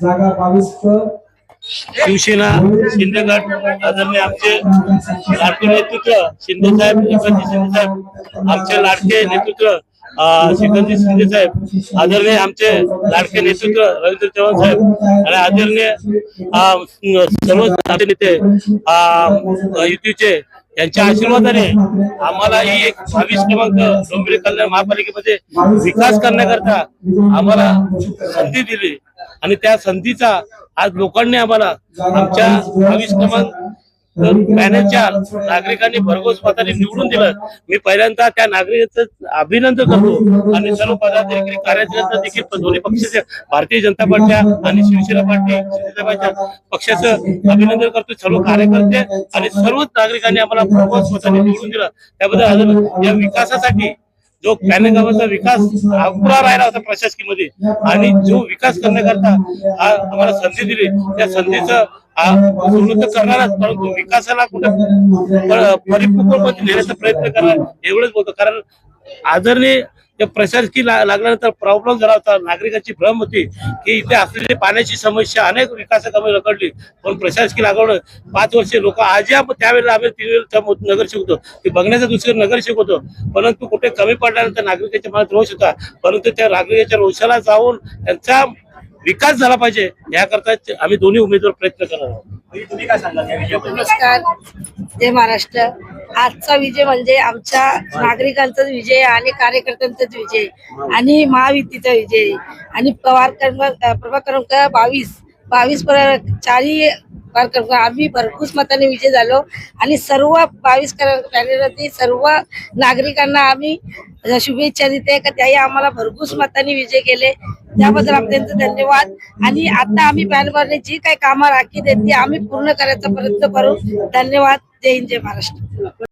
जागा 22 शिवसेना शिंदेगड आदरणीय आमचे लाडके नेतृत्व शिंदे साहेब एकनाथ शिंदे साहेब आमचे लाडके नेतृत्व श्रीकांत शिंदे साहेब आदरणीय आमचे लाडके नेतृत्व रवींद्र चव्हाण साहेब आणि आदरणीय सर्व नेते युतीचे यांच्या आशीर्वादाने आम्हाला ही एक 22 क्रमांक डोंबिवली कल्याण महापालिकेमध्ये विकास करण्याकरता आम्हाला संधी दिली आणि त्या संधीचा आज लोकांनी आम्हाला आमच्या 22 क्रमांक पॅनलच्या नागरिकांनी भरघोस मताने निवडून दिलं। मी पहिल्यांदा त्या नागरिकांचं अभिनंदन करतो आणि सर्व पदाधिकारी कार्यकर्त्यांचा देखील दोन्ही पक्षाचे भारतीय जनता पार्टी आणि शिवसेना पार्टी शिंदेसाहेबांच्या पक्षाचं अभिनंदन करतो। सर्व कार्यकर्ते आणि सर्वच नागरिकांनी आम्हाला भरघोस मताने निवडून दिलं। त्याबद्दल या विकासासाठी जो पॅनल गावाचा विकास अपुरा राहिला होता प्रशासकीमध्ये आणि जो विकास करण्याकरता आम्हाला संधी दिली त्या संधीचं पूर्ण करणारच, परंतु विकासाला कुठं परिपूर्णपणे नेण्याचा प्रयत्न करणार एवढंच बोलतो। कारण आदरणीय प्रशासकीय लागल्यानंतर प्रॉब्लेम झाला होता, नागरिकांची भ्रम होती की इथे असलेली पाण्याची समस्या अनेक विकासकामे रखडली, पण प्रशासकीय लागवड 5 वर्षे लोक आजही त्यावेळेला आम्ही 3 वेळेला नगरसेवक होतो ते बघण्याचा दुसरे नगरसेवक होतो, परंतु कुठे कमी पडल्यानंतर नागरिकांच्या मनात रोष होता, परंतु त्या नागरिकांच्या रोषाला जाऊन त्यांचा विकास झाला पाहिजे याकरता आम्ही दोन्ही उमेदवार प्रयत्न करणार आहोत। तुम्ही काय सांगाल? नमस्कार, जय महाराष्ट्र। आजचा विजय म्हणजे आमच्या नागरिकांचा विजय आणि कार्यकर्त्यांचाच विजय आणि महायुतीचा विजय आणि प्रभाग क्रमांक 22 चारही आम्ही भरघोस मताने विजय झालो आणि सर्व 22 पॅनलवरती सर्व नागरिकांना आम्ही शुभेच्छा देते का त्याही आम्हाला भरघोस मताने विजय केले, त्याबद्दल त्यांचं धन्यवाद। आणि आता आम्ही पॅनलवरने जी काही कामं राखी देत ती आम्ही पूर्ण करायचा प्रयत्न करू। धन्यवाद। जय हिंद, जय महाराष्ट्र।